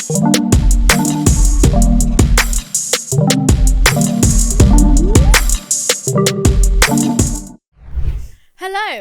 Hello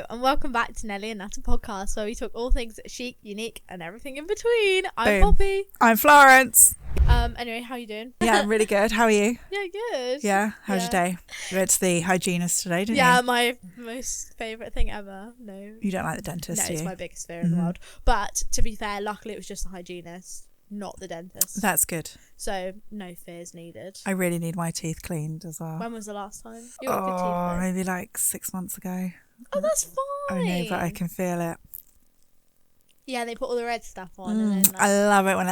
and welcome back to Nellie and Natter Podcast, where we talk all things chic, unique and everything in between. I'm Poppy. I'm Florence. Anyway, how are you doing? Yeah, I'm really good. How are you? Yeah, good. Yeah, how's your day? You went to the hygienist today, didn't you? Yeah, my most favourite thing ever. No. You don't like the dentist, No, do you? it's my biggest fear in the world. But to be fair, luckily it was just the hygienist, not the dentist. That's good. So no fears needed. I really need my teeth cleaned as well. When was the last time? You got good teeth, though. Maybe like 6 months ago. Oh, that's fine. I know, but I can feel it. Yeah, they put all the red stuff on. And then, like, I love it when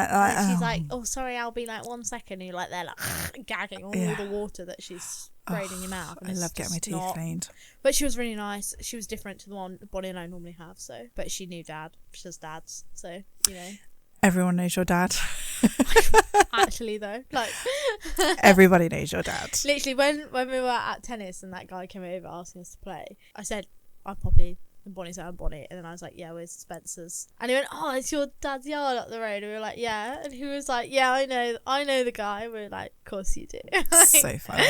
she's like, oh, sorry, I'll be like 1 second. And you're like, they're like gagging on all the water that she's sprayed in your mouth. And I love getting my teeth cleaned. But she was really nice. She was different to the one Bonnie and I normally have. So, but she knew Dad. She has dads. So, you know. Everyone knows your dad. Actually, though, like everybody knows your dad. Literally, when we were at tennis and that guy came over asking us to play, I said, I'm Poppy. And Bonnie said, I'm Bonnie. And then I was like, yeah, where's Spencer's? And he went, oh, it's your dad's yard up the road. And we were like, yeah. And he was like, yeah, I know the guy. We were like, of course you do. So funny.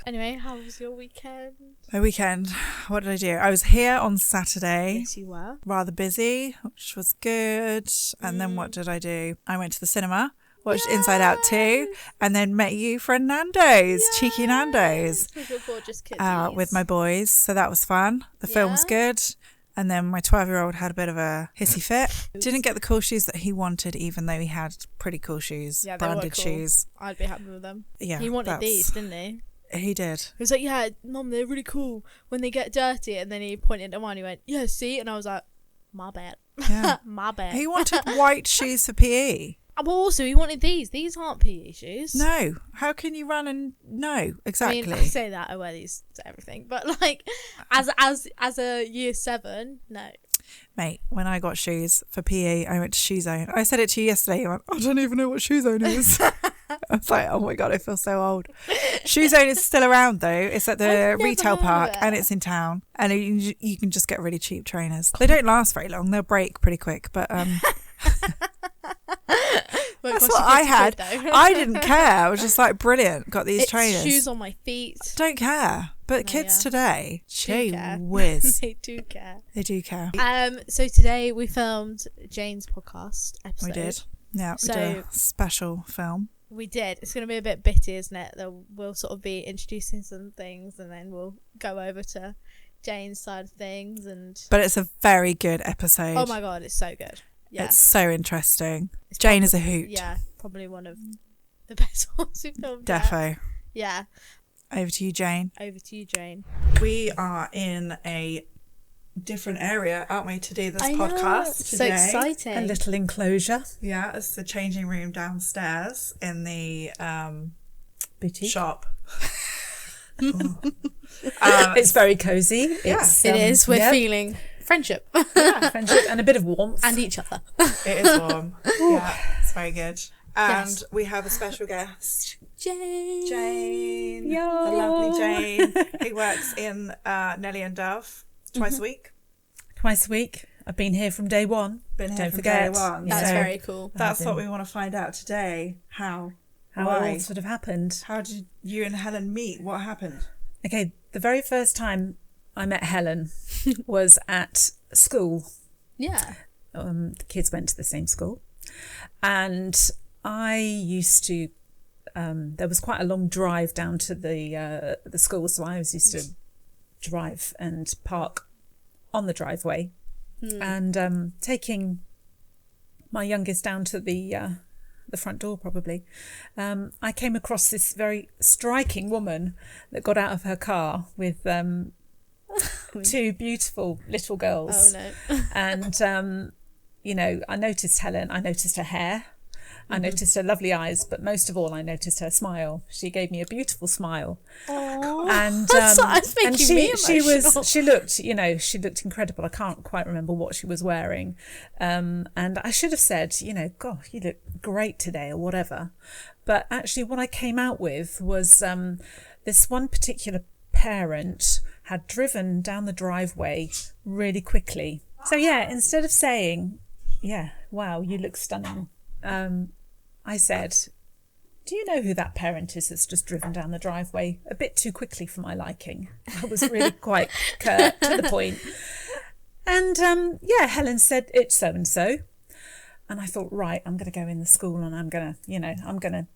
Anyway, how was your weekend? My weekend, what did I do? I was here on Saturday. Yes, you were. Rather busy, which was good. And then what did I do? I went to the cinema. Watched Inside Out 2 and then met you for a Nando's, cheeky Nando's, with your gorgeous kids. With my boys. So that was fun. The film's good. And then my 12-year-old had a bit of a hissy fit. Didn't get the cool shoes that he wanted, even though he had pretty cool shoes, branded shoes. I'd be happy with them. Yeah, he wanted these, didn't he? He did. He was like, yeah, Mum, they're really cool when they get dirty. And then he pointed at mine and he went, yeah, see? And I was like, my bad. Yeah. My bad. He wanted white shoes for PE. But also, he wanted these. These aren't PE shoes. No. How can you run and... No, exactly. I mean, I say that, I wear these to everything. But, like, as a year 7, no. Mate, when I got shoes for PE, I went to Shoe Zone. I said it to you yesterday. I went, I don't even know what Shoe Zone is. I was like, oh my God, I feel so old. Shoe Zone is still around, though. It's at the retail park and it's in town. And you can just get really cheap trainers. They don't last very long. They'll break pretty quick, but... That's what I had. I didn't care. I was just like, brilliant. Got these trainers. Shoes on my feet. Don't care. But kids today, gee whiz. They do care. They do care. So today we filmed Jane's podcast episode. We did. Yeah, we did a special film. We did. It's going to be a bit bitty, isn't it? We'll sort of be introducing some things and then we'll go over to Jane's side of things. But it's a very good episode. Oh my God, it's so good. Yeah. It's so interesting. Jane is a hoot. Yeah, probably one of the best ones we've filmed. Defo. Yeah. Over to you, Jane. Over to you, Jane. We are in a different area, aren't we, to do this podcast today? So exciting. A little enclosure. Yeah, it's the changing room downstairs in the boutique shop. It's very cosy. Yeah. It is. We're feeling... friendship. Yeah, friendship and a bit of warmth. And each other. It is warm. Yeah, it's very good. And we have a special guest. Jane. Yo. The lovely Jane. Who works in Nellie and Dove twice a week. Twice a week. I've been here from day one. Don't forget. Day one. That's very cool. That's what we want to find out today. How it all sort of happened. How did you and Helen meet? What happened? Okay, the very first time I met Helen was at school. Yeah. The kids went to the same school. And I used to, there was quite a long drive down to the school. So I used to drive and park on the driveway and taking my youngest down to the front door probably. I came across this very striking woman that got out of her car with... 2 beautiful little girls. Oh no. And I noticed Helen, I noticed her hair, I noticed her lovely eyes, but most of all I noticed her smile. She gave me a beautiful smile. Aww. And she looked incredible. I can't quite remember what she was wearing. And I should have said, God, you look great today or whatever. But actually what I came out with was this one particular parent had driven down the driveway really quickly. So yeah, instead of saying, yeah, wow, you look stunning, I said, do you know who that parent is that's just driven down the driveway a bit too quickly for my liking? I was really quite curt, to the point. And Helen said, it's so-and-so. And I thought, right, I'm going to go in the school and I'm going to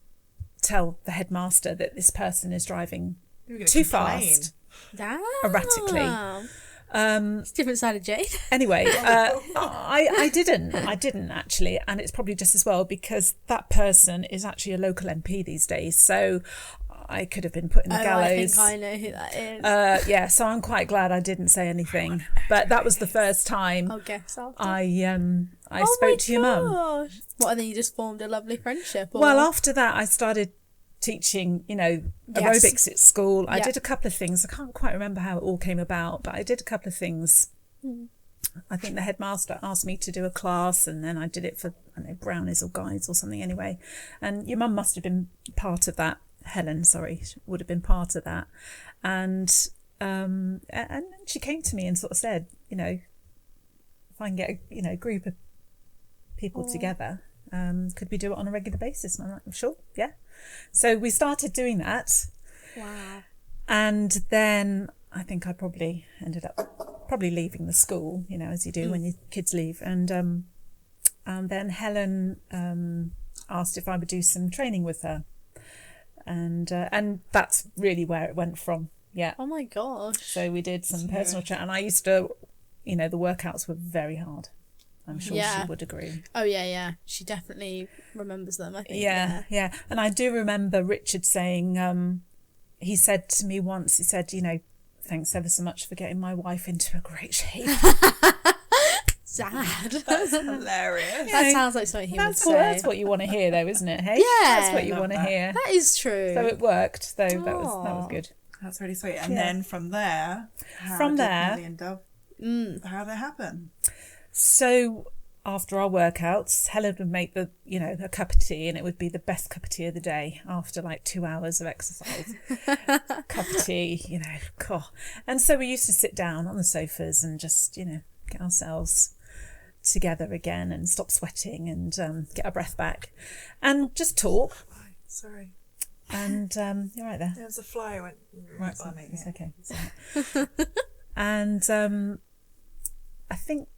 tell the headmaster that this person is driving too fast, erratically. It's a different side of Jade. Anyway, I didn't actually, and it's probably just as well because that person is actually a local MP these days, so I could have been put in the gallows. I think I know who that is. So I'm quite glad I didn't say anything. But that was the first time I'll guess after. I spoke to your mum. What, and then you just formed a lovely friendship? Or? Well, after that, I started teaching, aerobics at school. I did a couple of things. I can't quite remember how it all came about, but I did a couple of things. I think the headmaster asked me to do a class, and then I did it for, brownies or guides or something anyway. And your mum must have been part of that. Helen, sorry, would have been part of that. And she came to me and sort of said, if I can get a group of people together, could we do it on a regular basis? And I'm like, sure, yeah. So we started doing that. Wow. And then I think I probably ended up leaving the school, as you do when your kids leave. And then Helen asked if I would do some training with her. And that's really where it went from. Yeah. Oh my gosh. So we did some personal training, and I used to, the workouts were very hard. I'm sure she would agree. Oh yeah. She definitely remembers them, I think. Yeah. And I do remember Richard saying, he said to me once, he said, thanks ever so much for getting my wife into a great shape. Sad. That's hilarious. That sounds like something he would say. That's what you want to hear, though, isn't it? Hey, yeah, that's what you want to hear. That is true. So it worked, though. That was good. That's really sweet. And then from there, Nellie and Dove, how did it happen? So after our workouts, Helen would make a cup of tea, and it would be the best cup of tea of the day after like 2 hours of exercise. Cup of tea, And so we used to sit down on the sofas and just, get ourselves together again and stop sweating and get our breath back and just talk. Sorry. And you're right there. There was a fly went right by me. It's okay. And I think,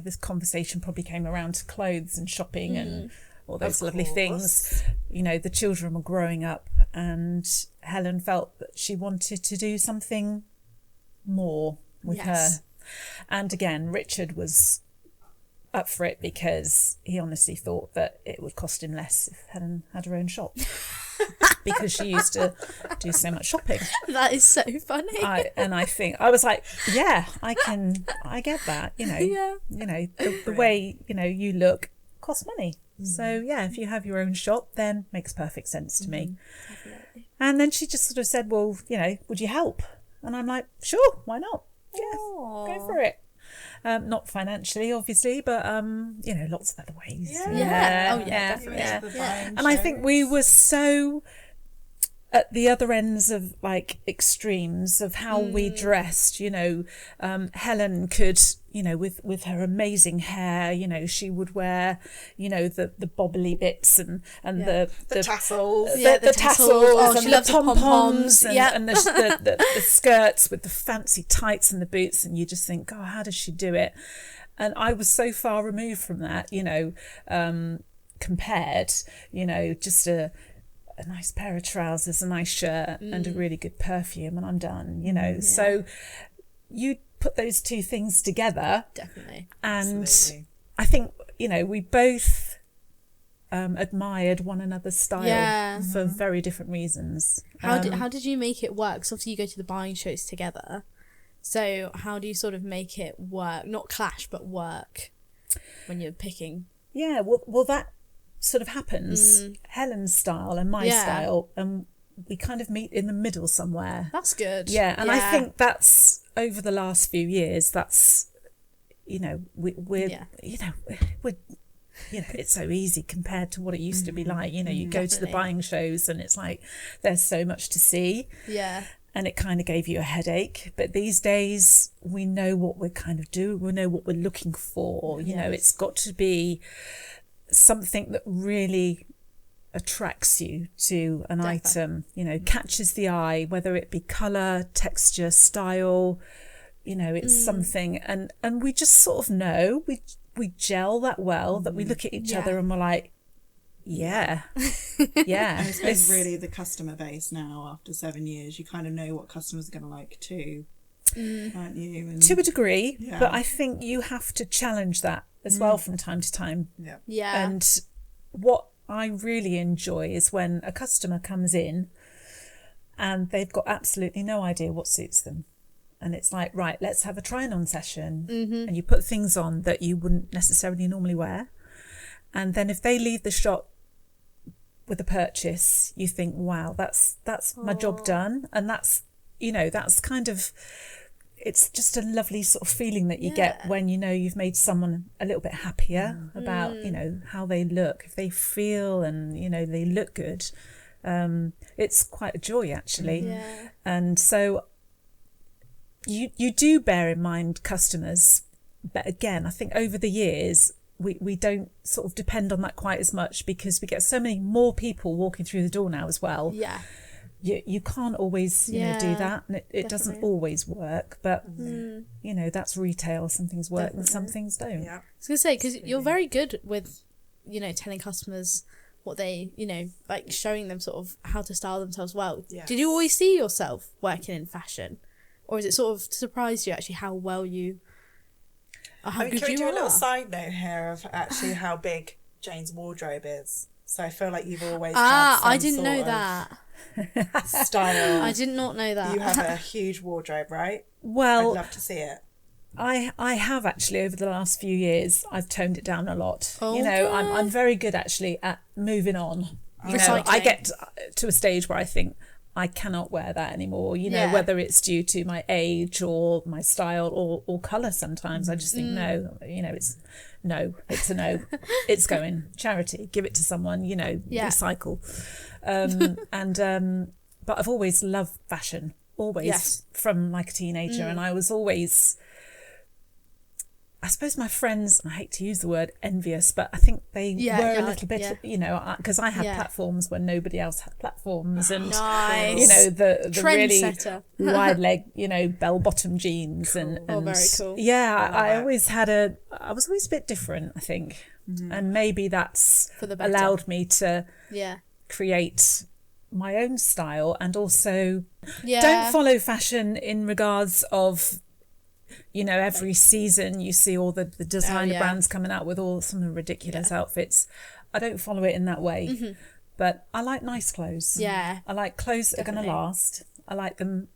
this conversation probably came around to clothes and shopping and all those lovely things. The children were growing up, and Helen felt that she wanted to do something more with her. And again, Richard was up for it because he honestly thought that it would cost him less if Helen had her own shop. Because she used to do so much shopping. That is so funny. I think I was like, yeah, I get that. The way you look costs money. So yeah, if you have your own shop, then makes perfect sense to me. Definitely. And then she just sort of said, well, would you help? And I'm like, sure, why not? Yes, go for it. Not financially, obviously, but lots of other ways. Yeah. Oh yeah, definitely. Yeah. And I think we were so at the other ends of like extremes of how we dressed. Helen could, with her amazing hair, she would wear, the bobbly bits and the tassels, the tassels and the pom-poms and the skirts with the fancy tights and the boots, and you just think, oh, how does she do it? And I was so far removed from that, compared, just a nice pair of trousers, a nice shirt and a really good perfume, and I'm done, So you put those two things together. Definitely. And absolutely. I think, we both admired one another's style for very different reasons. How did you make it work? So obviously you go to the buying shows together. So how do you sort of make it work? Not clash, but work when you're picking? Yeah, well that sort of happens. Helen's style and my style, and we kind of meet in the middle somewhere. That's good. Yeah, and I think that's over the last few years. That's we're it's so easy compared to what it used to be like. You go to the buying shows and it's like there's so much to see. Yeah. And it kind of gave you a headache. But these days we know what we're kind of doing. We know what we're looking for. It's got to be something that really attracts you to an item, catches the eye, whether it be colour, texture, style, it's something. And we just sort of know, we gel that well that we look at each other and we're like, yeah. I suppose really the customer base now, after 7 years, you kind of know what customers are going to like too, aren't you? And, to a degree, but I think you have to challenge that as well from time to time. Yeah. And what I really enjoy is when a customer comes in and they've got absolutely no idea what suits them. And it's like, right, let's have a try-on session. And you put things on that you wouldn't necessarily normally wear. And then if they leave the shop with a purchase, you think, wow, that's my job done. And that's, that's kind of, it's just a lovely sort of feeling that you get when you've made someone a little bit happier about, how they look, if they feel and, they look good. It's quite a joy, actually. Yeah. And so you do bear in mind customers. But again, I think over the years, we don't sort of depend on that quite as much because we get so many more people walking through the door now as well. Yeah. You can't always do that, and it doesn't always work, but that's retail. Some things work and some things don't. I was gonna say, because you're very good with telling customers what they like, showing them sort of how to style themselves well. Did you always see yourself working in fashion, or is it sort of surprised you actually how well you can we do a little side note here of actually how big Jane's wardrobe is? So I feel like you've always had some I didn't sort know of that. style. I did not know that. You have a huge wardrobe, right? Well, I'd love to see it. I have actually over the last few years. I've toned it down a lot. Okay. I'm very good actually at moving on. Recycling. I get to a stage where I think I cannot wear that anymore. Whether it's due to my age or my style or colour. Sometimes I just think no. It's a no. It's going charity. Give it to someone. Recycle. But I've always loved fashion. Always from like a teenager, and I was always. I suppose my friends, and I hate to use the word envious, but I think they were a little bit, because I had platforms when nobody else had platforms, and the Trendsetter. really wide leg, bell bottom jeans, and very cool. Yeah, I was always a bit different, I think, and maybe that's For the better. allowed me to create my own style, and also don't follow fashion in regards of. Every season you see all the designer brands coming out with all some of the ridiculous outfits. I don't follow it in that way, but I like nice clothes. Yeah, I like clothes that are going to last. I like them,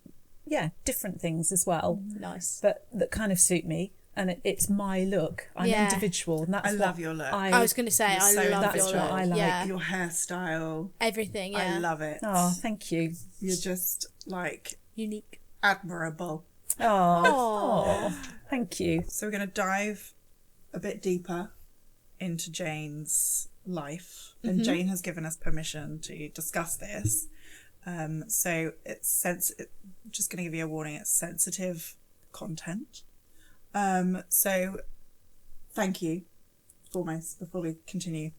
different things as well. Nice, but that kind of suit me, and it's my look. I'm individual, and that's I love your look. I was going to say I love your look. I like. Yeah. Your hairstyle, everything. Yeah, I love it. Oh, thank you. You're just like unique, admirable. Oh, thank you. So we're going to dive a bit deeper into Jane's life, and Jane has given us permission to discuss this. So it's just going to give you a warning. It's sensitive content. So thank you, foremost, before we continue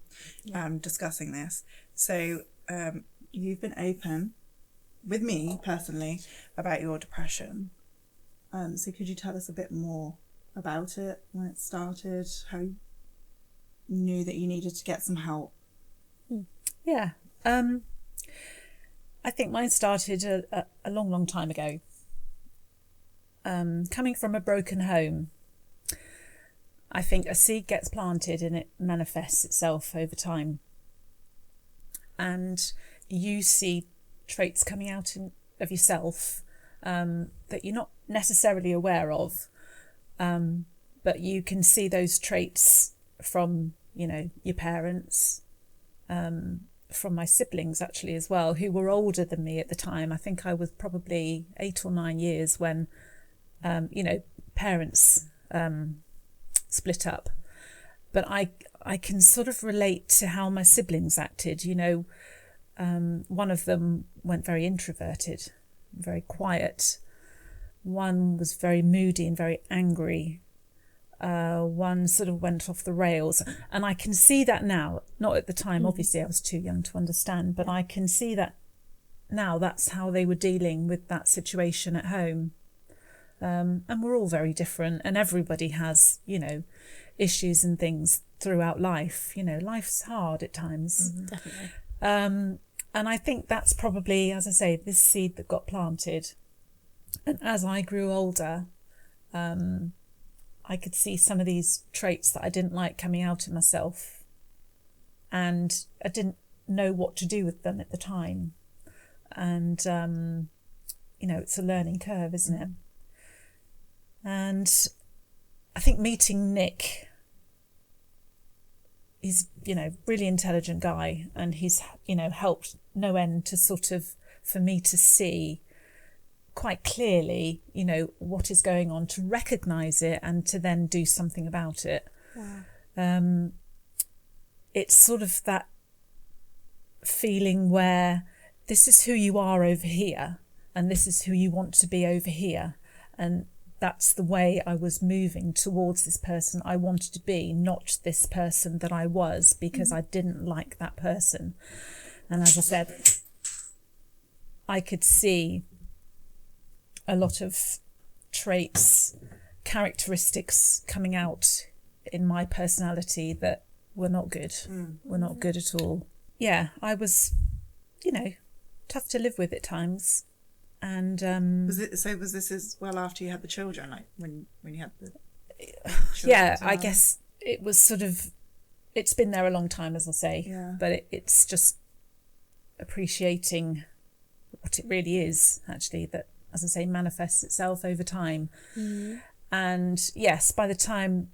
discussing this. So you've been open with me personally about your depression. So could you tell us a bit more about it, when it started, how you knew that you needed to get some help? Yeah. I think mine started a long, long time ago. Coming from a broken home, I think a seed gets planted and it manifests itself over time. And you see traits coming out of yourself that you're not necessarily aware of, but you can see those traits from your parents, from my siblings actually as well, who were older than me at the time. I think I was probably 8 or 9 years when parents split up, but I can sort of relate to how my siblings acted. One of them went very introverted, very quiet. One was very moody and very angry. one sort of went off the rails. And I can see that now, not at the time, obviously I was too young to understand, but I can see that now that's how they were dealing with that situation at home. And we're all very different, and everybody has, issues and things throughout life. Life's hard at times. Definitely. And I think that's probably, as I say, this seed that got planted. And as I grew older, I could see some of these traits that I didn't like coming out in myself, and I didn't know what to do with them at the time. And, it's a learning curve, isn't it? And I think meeting Nick, he's, really intelligent guy, and he's, helped no end to sort of, for me to see quite clearly, what is going on, to recognise it and to then do something about it. Wow. It's sort of that feeling where this is who you are over here and this is who you want to be over here. And that's the way I was moving towards this person I wanted to be, not this person that I was, because I didn't like that person. And as I said, I could see a lot of traits, characteristics coming out in my personality that were not good. Were not good at all. Yeah, I was, tough to live with at times. And was this as well after you had the children, like when you had the yeah, I guess it was sort of, it's been there a long time, as I say, but it's just appreciating what it really is, actually, that, as I say, manifests itself over time. And yes, by the time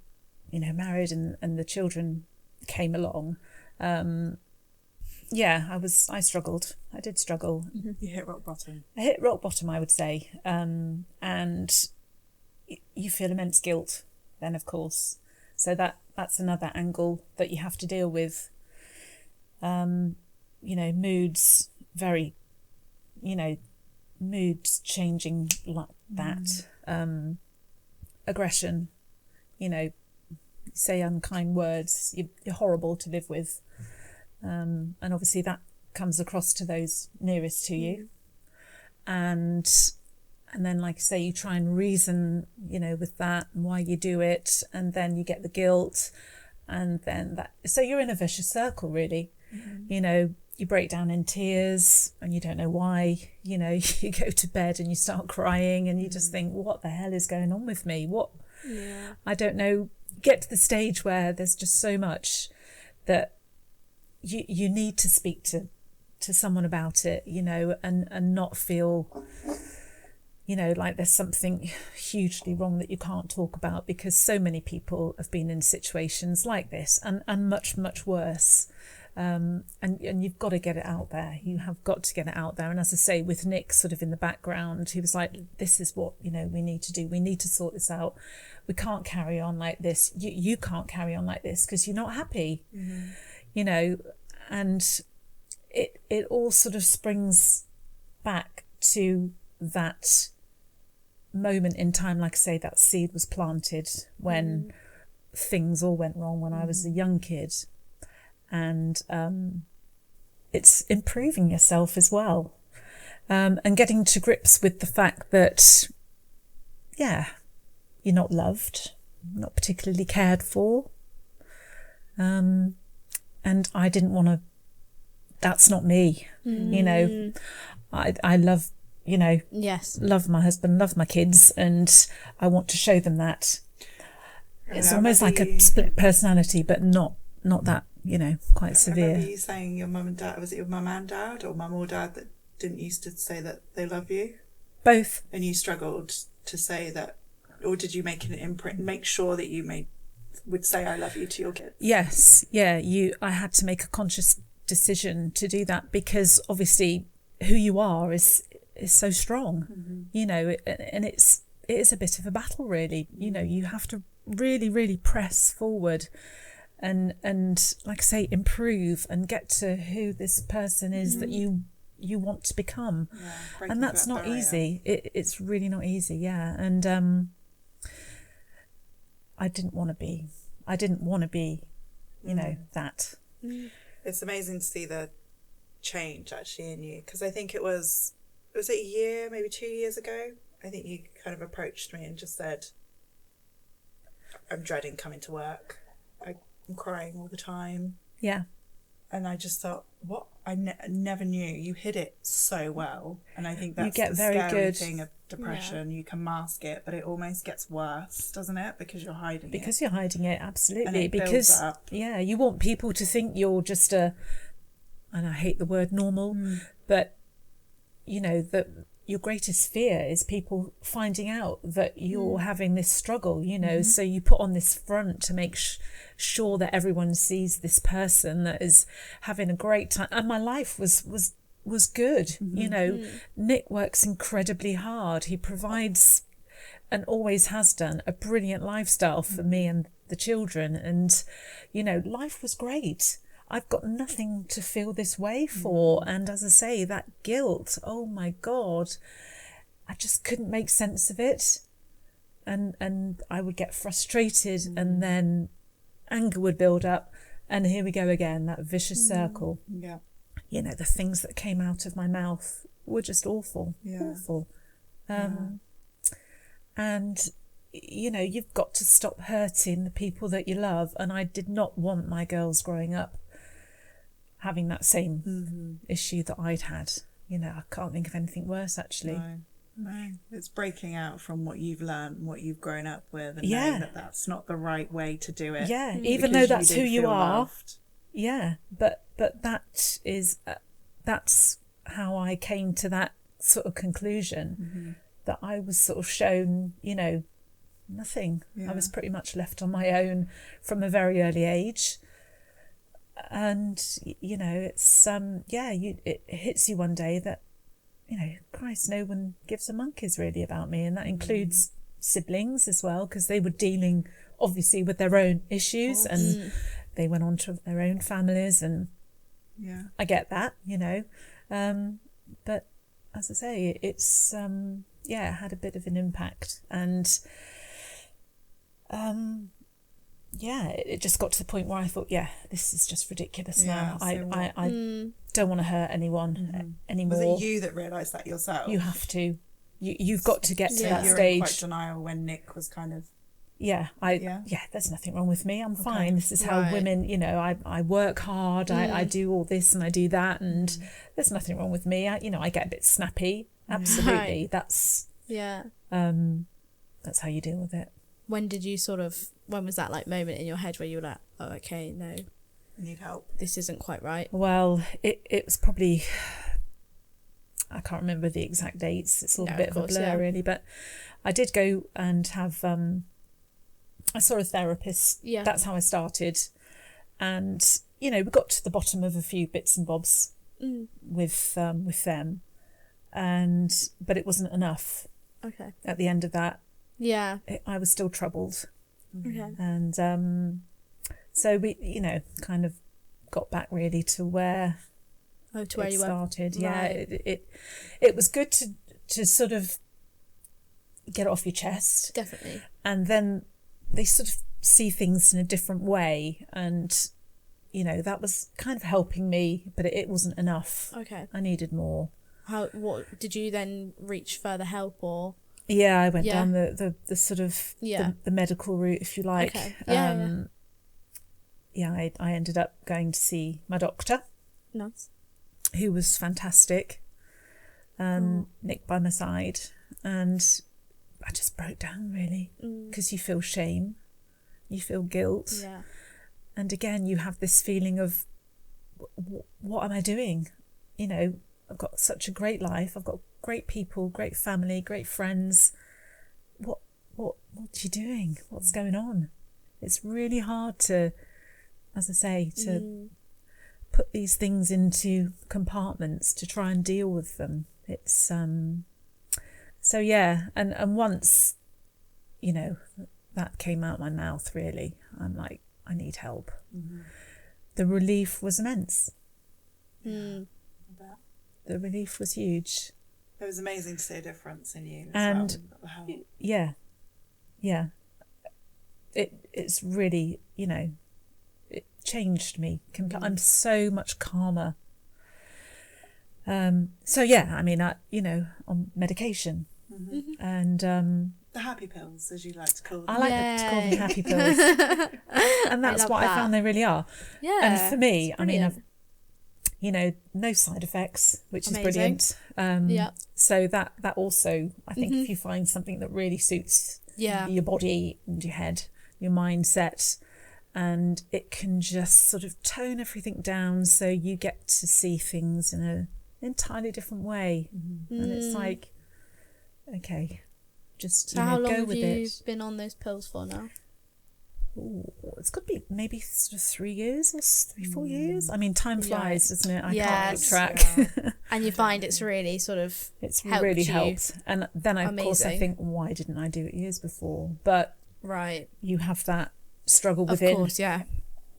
married and the children came along, I struggled. I did struggle. You hit rock bottom. I hit rock bottom, I would say. And you feel immense guilt then, of course. So that's another angle that you have to deal with. Moods, very, moods changing like that. Aggression, say unkind words, you're horrible to live with. And obviously that comes across to those nearest to you. And then, like I say, you try and reason, with that and why you do it. And then you get the guilt. And then so you're in a vicious circle, really. You break down in tears and you don't know why. You go to bed and you start crying and you just think, what the hell is going on with me? I don't know. Get to the stage where there's just so much that you need to speak to someone about it, and not feel, like there's something hugely wrong that you can't talk about, because so many people have been in situations like this and much, much worse. And you've got to get it out there. You have got to get it out there. And as I say, with Nick sort of in the background, he was like, this is what, we need to do. We need to sort this out. We can't carry on like this. You can't carry on like this because you're not happy, and it all sort of springs back to that moment in time. Like I say, that seed was planted when things all went wrong when I was a young kid. And it's improving yourself as well, and getting to grips with the fact that you're not loved, not particularly cared for, and I didn't want to. That's not me. I love love my husband, love my kids, and I want to show them that. It's almost like a split personality, but not that, quite severe. I remember you saying your mum and dad, was it your mum and dad, or mum or dad, that didn't used to say that they love you? Both. And you struggled to say that, or did you make an imprint, make sure that you would say I love you to your kids? Yes, yeah. I had to make a conscious decision to do that, because obviously who you are is so strong, and it is a bit of a battle, really. You have to really, really press forward and like I say, improve and get to who this person is that you want to become. And that's not easy. It's really not easy. And I didn't want to be. You know, that. It's amazing to see the change actually in you, because I think it was a year, maybe 2 years ago, I think you kind of approached me and just said, I'm dreading coming to work, I'm crying all the time. Yeah. And I just thought, what? I never knew. You hid it so well, and I think that's You get the very scary good. thing of depression. You can mask it, but it almost gets worse, doesn't it? Because you're hiding it. Because you're hiding it, absolutely. And it builds because up. yeah, you want people to think you're just and I hate the word normal, but you know that your greatest fear is people finding out that you're having this struggle, you know, so you put on this front to make sure that everyone sees this person that is having a great time. And my life was good, you know. Nick works incredibly hard. He provides, and always has done, a brilliant lifestyle for me and the children. And, you know, life was great. I've got nothing to feel this way for. And as I say, that guilt, oh my God, I just couldn't make sense of it. And I would get frustrated and then anger would build up. And here we go again, that vicious circle. Yeah. You know, the things that came out of my mouth were just awful. Yeah. Awful. And, you know, you've got to stop hurting the people that you love. And I did not want my girls growing up having that same issue that I'd had. You know, I can't think of anything worse, actually. No. It's breaking out from what you've learned, what you've grown up with, and Yeah. knowing that that's not the right way to do it. Yeah, even Because though that's did who you feel are. loved. Yeah, but that is that's how I came to that sort of conclusion, that I was sort of shown, you know, nothing. Yeah. I was pretty much left on my own from a very early age. And you know, it's it hits you one day that, you know, Christ, no one gives a monkeys really about me, and that includes siblings as well, because they were dealing obviously with their own issues and they went on to their own families, and I get that, you know, but as I say, it's it had a bit of an impact, and it just got to the point where I thought, this is just ridiculous now. I don't want to hurt anyone anymore. Was it you that realised that yourself? You have to. You've got to get to that you were stage. in quite denial when Nick was kind of... There's nothing wrong with me. I'm fine. This is how women, you know, I work hard. I do all this and I do that, and there's nothing wrong with me. I get a bit snappy. Absolutely. Right. That's how you deal with it. When was that like moment in your head where you were like, oh, okay, no, I need help. this isn't quite right? Well, it was probably, I can't remember the exact dates. It's all a bit of a blur, really. But I did go and have, I saw a therapist. Yeah. That's how I started. And, you know, we got to the bottom of a few bits and bobs with them. But it wasn't enough. Okay. At the end of that. Yeah. I was still troubled. Okay. And so we, you know, kind of got back really to where you started. were. Yeah, Right. it was good to sort of get it off your chest. Definitely. And then they sort of see things in a different way, and you know, that was kind of helping me, but it wasn't enough. Okay. I needed more. What did you then reach further help, or? Yeah, I went down the sort of the medical route, if you like. Okay. I ended up going to see my doctor. Nice. Who was fantastic. Nick by my side, and I just broke down really, because you feel shame, you feel guilt, and again you have this feeling of what am I doing? You know, I've got such a great life, I've got great people, great family, great friends. What are you doing? What's going on? It's really hard to, as I say, to put these things into compartments to try and deal with them. It's and once, you know, that came out my mouth, really, I'm like, I need help. The relief was immense. The relief was huge. It was amazing to see a difference in you as and well. it's really, it changed me. I'm so much calmer. So yeah, I mean, on medication, and the happy pills, as you like to call them. I like to call them happy pills, and that's what I found they really are. Yeah. And for me, I mean, brilliant. no side effects, which is Amazing. brilliant. Yeah. So that also, I think, if you find something that really suits your body and your head, your mindset, and it can just sort of tone everything down, so you get to see things in an entirely different way, and it's like, okay, just So how long go have with you it. been on those pills for now? Ooh, it's got to be maybe sort of 3 years or 3-4 years. I mean, time flies, doesn't it? I can't keep track. Yeah. And you find it's really sort of It's helped really you. helped. And then, of course, I Amazing. think, why didn't I do it years before? But right. you have that struggle Of within. course, yeah.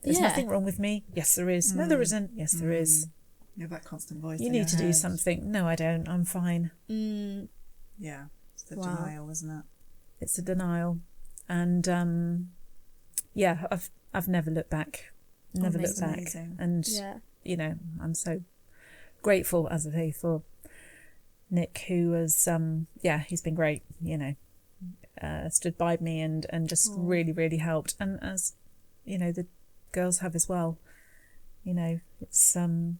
There's Yeah. nothing wrong with me. Yes, there is. No, there isn't. Yes, there is. You have that constant voice. You in need your to do head. something. No, I don't. I'm fine. Yeah, it's the Wow. denial, isn't it? It's a denial. And yeah, I've never looked back. Never looked back. Amazing. And Yeah. I'm so grateful, as I say, for Nick, who was he's been great, stood by me and just really, really helped. And as the girls have as well. It's and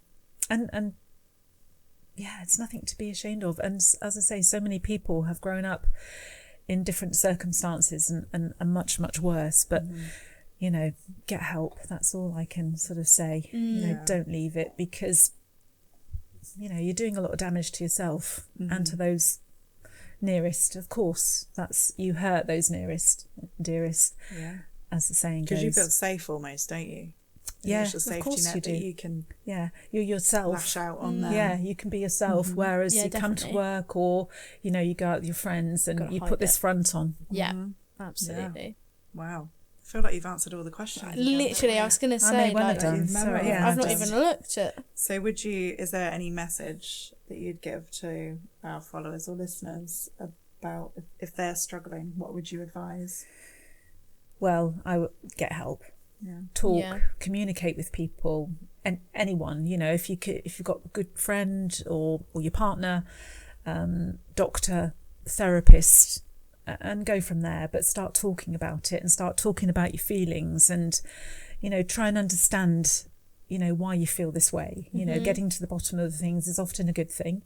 yeah, it's nothing to be ashamed of. And as I say, so many people have grown up in different circumstances and much, much worse. But, get help. That's all I can sort of say. Don't leave it, because, you're doing a lot of damage to yourself and to those nearest. Of course, you hurt those nearest, dearest, as the saying goes. Because you feel safe almost, don't you? Yeah, It's a of safety course net you do. that you can Yeah, you're yourself. lash out on them. Yeah, you can be yourself. Whereas Yeah, you come to definitely. work, or you go out with your friends and Gotta you hide put this it. front on. Yeah. Absolutely. Wow. I feel like you've answered all the questions. Literally, I was going to I may say, well have like, done. you've Sorry, memorised yeah, I've not just- even looked at. So is there any message that you'd give to our followers or listeners about if they're struggling, what would you advise? Well, I would get help. Yeah. Talk, Yeah. communicate with people, and anyone. If you've got a good friend or your partner, doctor, therapist, and go from there. But start talking about it and start talking about your feelings, and try and understand why you feel this way. Getting to the bottom of the things is often a good thing.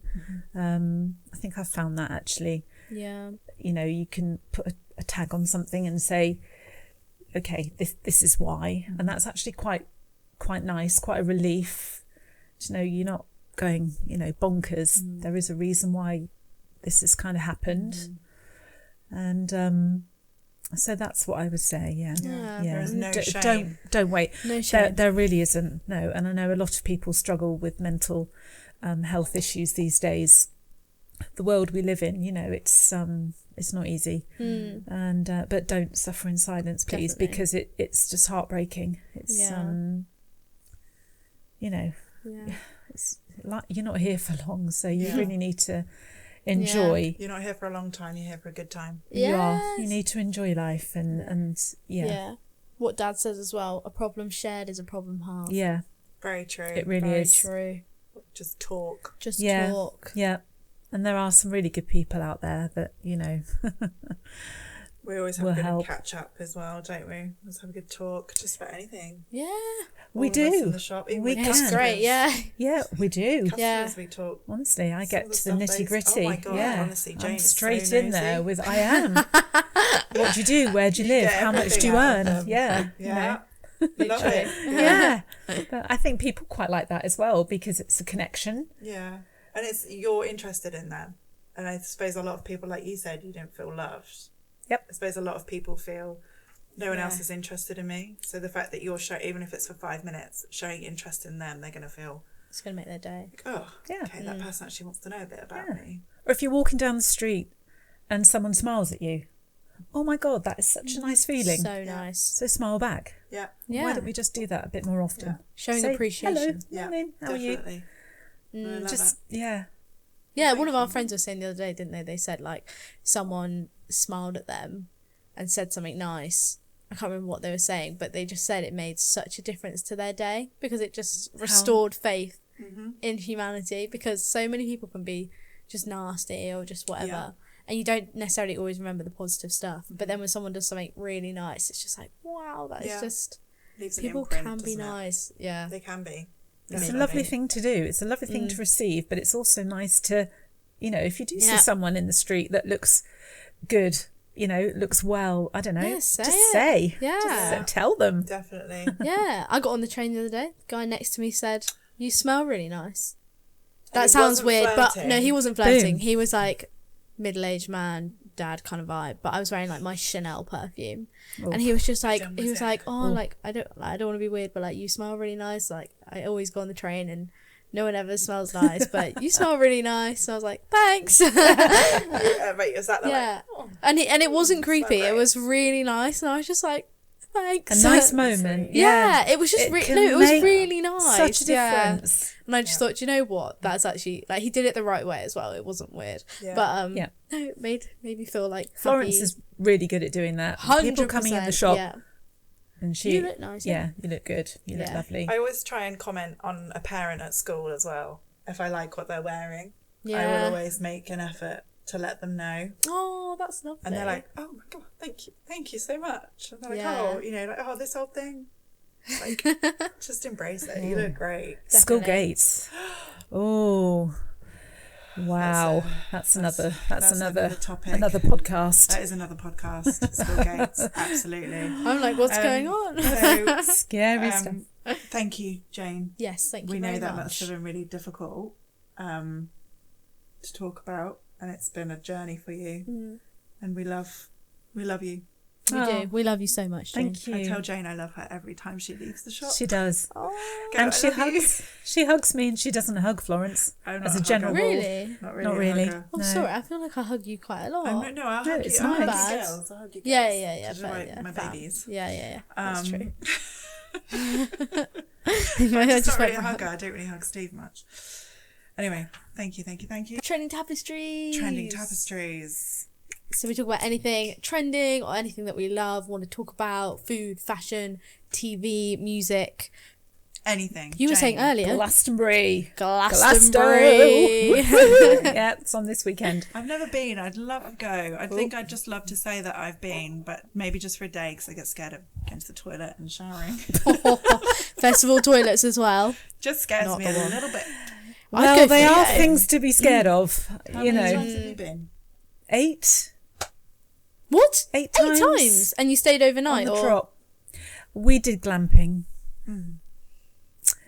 I think I've found that, actually. Yeah. You can put a tag on something and say, okay, this is why, and that's actually quite nice, quite a relief to know you're not going bonkers. There is a reason why this has kind of happened, and so that's what I would say. Yeah. There is no shame. Don't wait. No shame. There really isn't. No, and I know a lot of people struggle with mental health issues these days. The world we live in, it's not easy, and but don't suffer in silence, please. Definitely. Because it's just heartbreaking. It's it's like you're not here for long, so you Yeah. really need to enjoy. You're not here for a long time, you're here for a good time. You are. You Yes. need to enjoy life, and Yeah. What Dad says as well, a problem shared is a problem halved. yeah, Very true. it really Very is. true. Just talk. Just Yeah. talk. Yeah, and there are some really good people out there that We always have Will a good help. catch up as well, don't we? Let's have a good talk just about anything. Yeah. we All of us in do. the shop, even We with can. It's great, yeah. Yeah, we do. Customers, Yeah. we talk. Honestly, I Some get of the to the stuff nitty gritty. oh my God, yeah, honestly, Jane I'm is so straight in there nosy. with I am. What do you do? Where do you live? get How much do everything you out of earn? them. Yeah, Yeah. Love it. yeah. But I think people quite like that as well, because it's a connection. Yeah. And you're interested in them. And I suppose a lot of people, like you said, you don't feel loved. Yep. I suppose a lot of people feel no one Yeah. else is interested in me. So the fact that you're even if it's for 5 minutes, showing interest in them, they're going to feel, It's going to make their day. like, oh, Yeah. okay, that person actually wants to know a bit about Yeah. me. Or if you're walking down the street and someone smiles at you, oh my God, that is such a nice feeling. So nice. So smile back. Yeah. Yeah. Why don't we just do that a bit more often? Yeah. Showing Say, appreciation. Hello, Yeah. morning, how are you? Definitely. I love Just, yeah. Yeah, one of our friends was saying the other day, didn't they? They said, like, someone smiled at them and said something nice, I can't remember what they were saying, but they just said it made such a difference to their day because it just restored faith in humanity, because so many people can be just nasty or just whatever, and you don't necessarily always remember the positive stuff, but then when someone does something really nice, it's just like, wow, that is just, leaves an people imprint, can be doesn't it? nice. Yeah, They can be. It's a lovely thing to do. It's a lovely thing to receive, but it's also nice to, you know, if you do see someone in the street that looks good, you know, looks well, I don't know, just say. Yeah. Just tell them. Definitely. Yeah, I got on the train the other day. The guy next to me said, "You smell really nice." And That he sounds wasn't weird, but flirting. no, he wasn't flirting. Boom. He was like middle-aged man, dad kind of vibe. But I was wearing like my Chanel perfume, and he was just like, oh, like I don't want to be weird, but like you smell really nice. Like I always go on the train and no one ever smells nice, but you smell really nice. So I was like, thanks. Right, is that Yeah, like, oh, and it wasn't creepy. great. It was really nice, and I was just like, thanks. A nice moment. Yeah, it was just It no, can it was make really nice. Such a Yeah. difference. And I just thought, you know what? That's actually like he did it the right way as well. It wasn't weird, Yeah. but Yeah. no, it made me feel like Florence happy. is really good at doing that. 100%, People coming in the shop Yeah. and she, You look nice. yeah, you look good. You look Yeah. lovely. I always try and comment on a parent at school as well if I like what they're wearing. I will Yeah. always make an effort to let them know, Oh, that's lovely. and they're like, "Oh my god, thank you so much." And they're like, Yeah. "Oh, you know, like, oh, this old thing." Like, just embrace it. You look great. School Definitely. gates. Oh, wow. That's another topic. another podcast. That is another podcast. School gates, absolutely. I'm like, what's going on? So, Scary stuff. thank you, Jane. Yes, thank you We know very that much. must have been really difficult to talk about, and it's been a journey for you. And we love you. We Oh. do. We love you so much, Jane. Thank you. I tell Jane I love her every time she leaves the shop. She does. Oh, Go, And "I she love you." hugs. She hugs me, and she doesn't hug Florence. I'm as not a general hugger. rule. really? Not really. Not a really. hugger. Oh, No. sorry. I feel like I hug you quite a lot. I'll No, hug it's you. I'll hug nice. you girls. I'll hug you girls. Yeah. 'Cause you're Fair, my fair. babies. Yeah. That's true. I'm I just not really went a for hugger. I don't really hug Steve much. Anyway, thank you. Trending tapestries. Trending tapestries. So we talk about anything trending or anything that we love, want to talk about, food, fashion, TV, music. Anything. You were Jane. saying earlier. Glastonbury. Glastonbury. Yeah, it's on this weekend. I've never been. I'd love to go. I think I'd just love to say that I've been, but maybe just for a day because I get scared of going to the toilet and showering. Festival toilets as well. Just scares Not me the a one. little bit. Well, go they for are it. things to be scared of. How You many know, times have you been? 8 What? 8 8 times? And you stayed on overnight? the Or trot. We did glamping.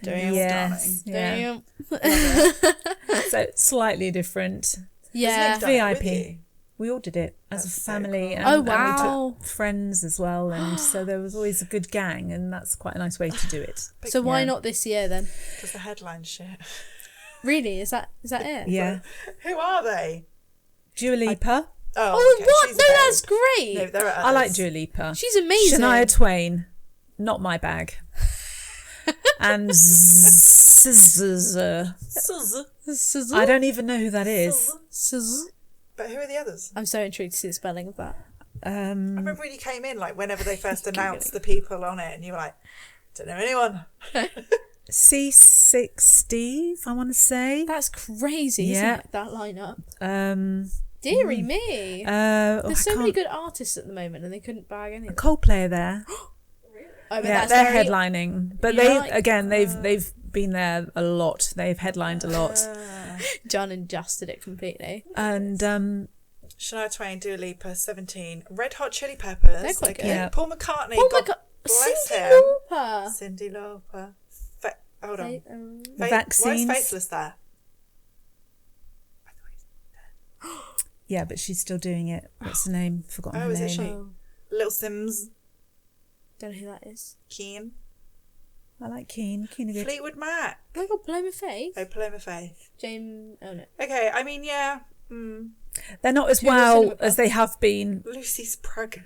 Damn, Yes. Yeah. Damn. So slightly different. Has Yeah. Nick done it with VIP. you? We all did it as That's a so family. cool. And, Oh, and we wow. took friends as well. And so there was always a good gang, and that's quite a nice way to do it. So why Yeah. not this year then? Because the headline shit. Really? Is that it? Yeah. Who are they? Dua Lipa. Oh, okay, what? she's No, a babe. that's great. No, there are I like others. Dua Lipa. She's amazing. Shania Twain. Not my bag. And SZA. I don't even know who that is. But who are the others? I'm so intrigued to see the spelling of that. I remember when you came in, like whenever they first announced the people on it, and you were like, "Don't know anyone." C6 Steve, I want to say. That's crazy, Yeah. isn't it? That lineup. I Deary me. There's so many can't- good artists at the moment, and they couldn't bag any of them. Coldplay are there. I mean, Yeah, that's they're very- headlining, but Yeah, they've been there a lot. They've headlined a lot, John adjusted it completely. and Shania Twain, Dua Lipa, 17, Red Hot Chili Peppers, They're quite good. Yeah. Paul McCartney, Oh my God god, bless Cyndi him, Lauper. Cyndi Lauper. Hold on, The Why vaccines. is Faceless there? yeah, but she's still doing it. What's the name? Forgotten her is it name. she? Oh, Little Sims, don't know who that is. Keen, I like Keen. Keen are good. Fleetwood Mac, Oh my god, Paloma Faith. oh Paloma Faith. James. Oh no. Okay, I mean, yeah, They're not as Who was well Cinema as they have been. Lucy Spraggan.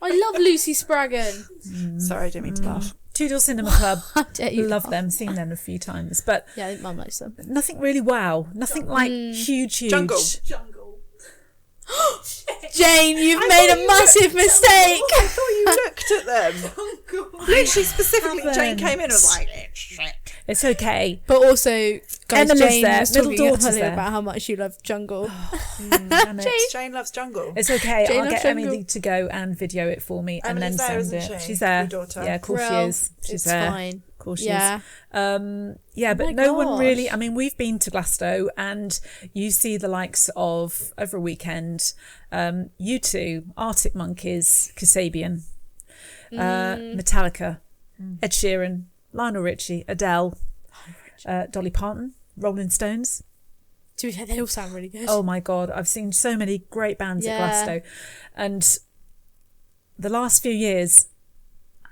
I love Lucy Spraggan. Sorry, I didn't mean to laugh. Tudor Cinema Club. How dare you? Love them. Seen them a few times, but Yeah, I think Mum likes them. nothing really wow. Nothing like huge. Jungle. Jane, you've made a massive mistake. I thought you looked at them. Oh, God. Literally, specifically, Jane Haven't. came in and was like, it's shit. It's okay. But also, guys, Emma lives Jane there, was middle talking daughter's earlier there. about how much you love Jungle. Damn it. Jane loves Jungle. It's okay. Jane I'll loves get Jungle. Emily to go and video it for me and Emily's then there, send isn't it. she? She's there. Your daughter. Yeah, of course she Well, is. She's it's there. fine. Of course she Yeah. is. Yeah, Oh but my no one really. gosh. I mean, we've been to Glasgow, and you see the likes of over a weekend. You two, Arctic Monkeys, Kasabian, Metallica, Ed Sheeran, Lionel Richie, Adele, Dolly Parton, Rolling Stones. To be fair, they all sound really good. Oh my God, I've seen so many great bands at Yeah. Glasgow. And the last few years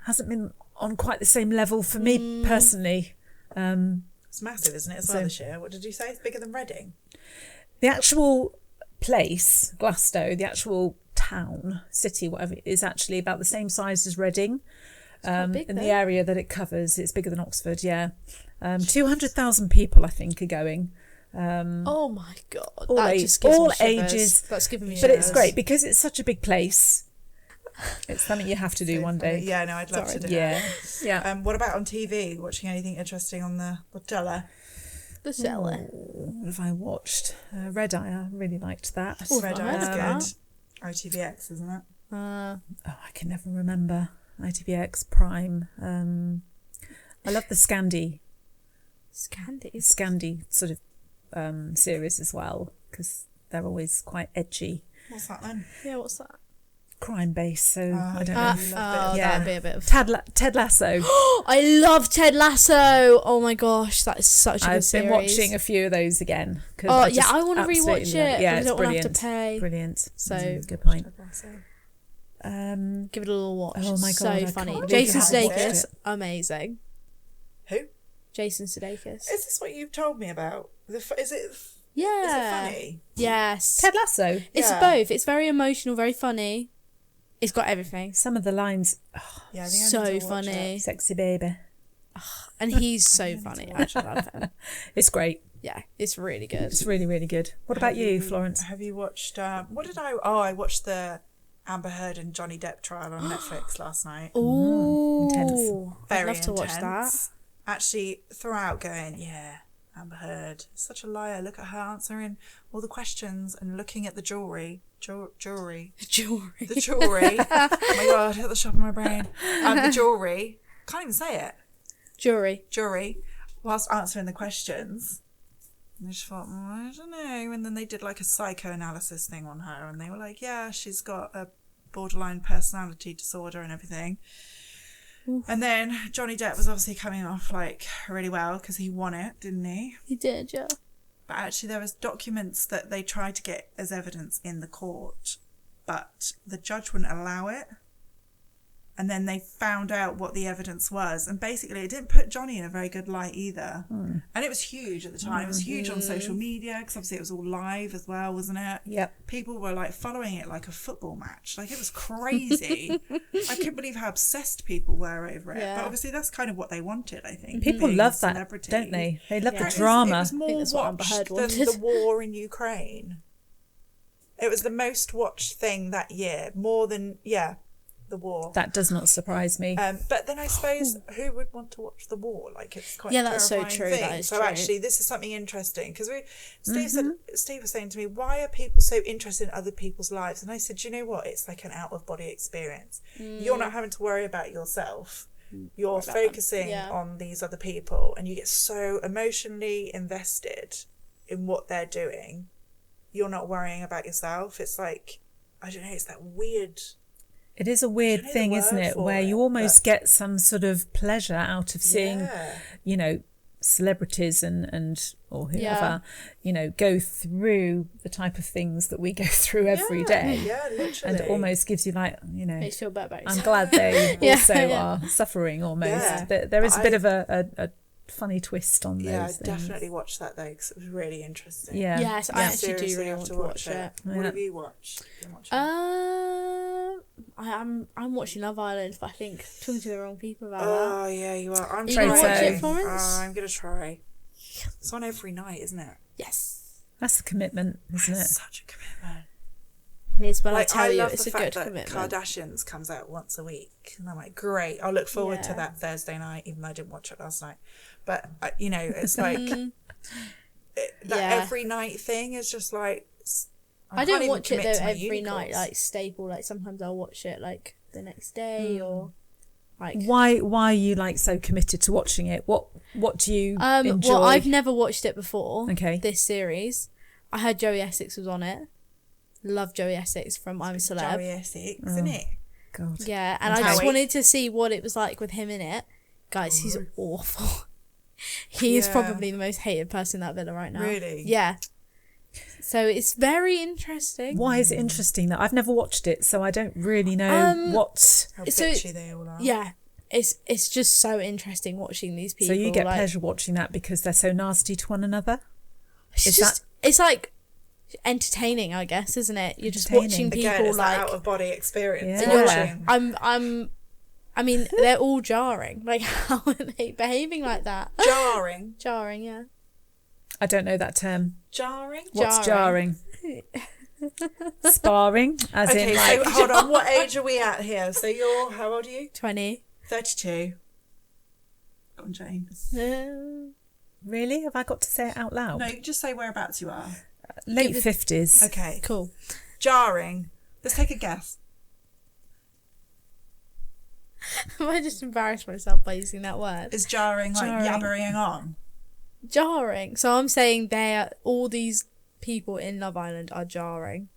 hasn't been on quite the same level for me personally. It's massive, isn't it, as well So- this year? What did you say? It's bigger than Reading. The actual place, Glasgow, the actual town, city, whatever, is actually about the same size as Reading. big, In though. the area that it covers, it's bigger than Oxford, yeah. 200,000 people, I think, are going. Oh my god! All That age- just gives all me shivers. ages. That's giving me But shivers. it's great because it's such a big place. It's something you have to do one day. Yeah, no, I'd love Sorry. to do Yeah. it. Yeah. What about on TV? Watching anything interesting on the Tele? The cellar. What have I watched? Red Eye, I really liked that. Oh, Red I've Eye's heard good. that. ITVX, isn't it? Oh, I can never remember. ITVX, Prime. I love the Scandi sort of series as well because they're always quite edgy, What's that then? Yeah, what's that? crime based. So I don't Oh, know. Yeah. that'd be a bit of. Ted Lasso. I love Ted Lasso. Oh my gosh, that is such a good I've series. been watching a few of those again. 'Cause Oh just yeah, I want to absolutely rewatch love it. Yeah, but I it's don't want to brilliant. have to pay. Brilliant. So- Good point. Give it a little watch. Oh my It's God, I so can't funny. believe Jason you haven't watched Sudeikis, it. amazing. Who? Jason Sudeikis. Is this what you've told me about? Is it Yeah. funny? Yes. Ted Lasso. It's Yeah. both. It's very emotional, very funny. It's got everything. Some of the lines, Yeah, I think I So need to watch funny. sexy baby. And he's so funny. I actually love him. It's great. Yeah, it's really good. It's really, really good. What about you, Florence? Have you watched? What did I? Oh, I watched the Amber Heard and Johnny Depp trial on Netflix last night. Ooh. intense. I'd Very love to watch that. intense. Actually, throughout going, yeah, Amber Heard, such a liar. Look at her answering all the questions and looking at the jewelry. Jewelry. Jewelry. The jewelry. Oh my god, hit the shop in my brain. The jewelry. Can't even say it. Jewelry. Whilst answering the questions. And I just thought, I don't know. And then they did like a psychoanalysis thing on her, and they were like, yeah, she's got a borderline personality disorder and everything. Oof. And then Johnny Depp was obviously coming off like really well because he won it, didn't he? He did, yeah. But actually there was documents that they tried to get as evidence in the court, but the judge wouldn't allow it. And then they found out what the evidence was, and basically it didn't put Johnny in a very good light either. And it was huge at the time. It was huge on social media because obviously it was all live as well, wasn't it? Yep. People were like following it like a football match. Like it was crazy. I couldn't believe how obsessed people were over it. Yeah. But obviously that's kind of what they wanted, I think. People being love a that, celebrity. don't they? They love Yeah. the It was drama. more that's what Amber watched Heard than wanted. the war in Ukraine. It was the most watched thing that year, more than the war. That does not surprise me. But then I suppose who would want to watch the war? Like it's quite Yeah, a that's so terrifying true, thing. that is so true. actually, this is something interesting because Steve was saying to me, "Why are people so interested in other people's lives?" And I said, "You know what? It's like an out of body experience. You're not having to worry about yourself. You're focusing Yeah. on these other people, and you get so emotionally invested in what they're doing. You're not worrying about yourself. It's like I don't know. It's that weird." It is a weird I don't know thing, the isn't word it? for Where it, you almost but- get some sort of pleasure out of seeing, Yeah. celebrities and or whoever, go through the type of things that we go through every day. Yeah, literally. And it almost gives you like, Makes you feel better about I'm yourself. glad they Yeah, also yeah. are suffering almost. Yeah. There is a But bit of a funny twist on those Yeah, I things. definitely watched that though because it was really interesting. Yeah. Yes, I actually do Seriously really have want to to watch it. Yeah. What have you watched? I'm watching Love Island, but I think talking to the wrong people about Oh yeah, you are. I'm You gonna trying. watch it, Florence? I'm gonna try. It's on every night, isn't it? that. Yes. That's a commitment, isn't It's it? such a commitment. Here's when I Like, tell you love it's the a fact good that commitment. Kardashians comes out once a week, and I'm like, great. I'll look forward to Yeah. that Thursday night, even though I didn't watch it last night. But you know, it's like that every night thing is just like. I can't don't even watch it commit though to my every uni night, course. like staple. Like sometimes I'll watch it like the next day or like. Why are you like so committed to watching it? What do you enjoy? Well, I've never watched it before. Okay. This series, I heard Joey Essex was on it. Love Joey Essex from I'm a Celeb. Joey Essex, isn't it? God. Yeah, and I And just Howie. wanted to see what it was like with him in it. Guys, he's awful. He is Yeah. probably the most hated person in that villa right now. Really? Yeah. So it's very interesting. Why is it interesting that I've never watched it, so I don't really know what. How So- bitchy they all are. Yeah. It's just so interesting watching these people. So you get like, pleasure watching that because they're so nasty to one another. Is it's like entertaining, I guess, isn't it? You're just watching Entertaining. people Again, it's like that out of body experience. Yeah. and you're Watching. like, I mean, they're all jarring. Like, how are they behaving like that? Jarring. Jarring, yeah. I don't know that term. Jarring? What's jarring? Sparring, as Okay, in like. so hold on. What age are we at here? So how old are you? 20. 32. Go on, Jane. Really? Have I got to say it out loud? No, you can just say whereabouts you are. Late 50s. Okay. Cool. Jarring. Let's take a guess. I just embarrassed myself by using that word. Is jarring like Jarring. yabbering on? Jarring. So I'm saying all these people in Love Island are jarring.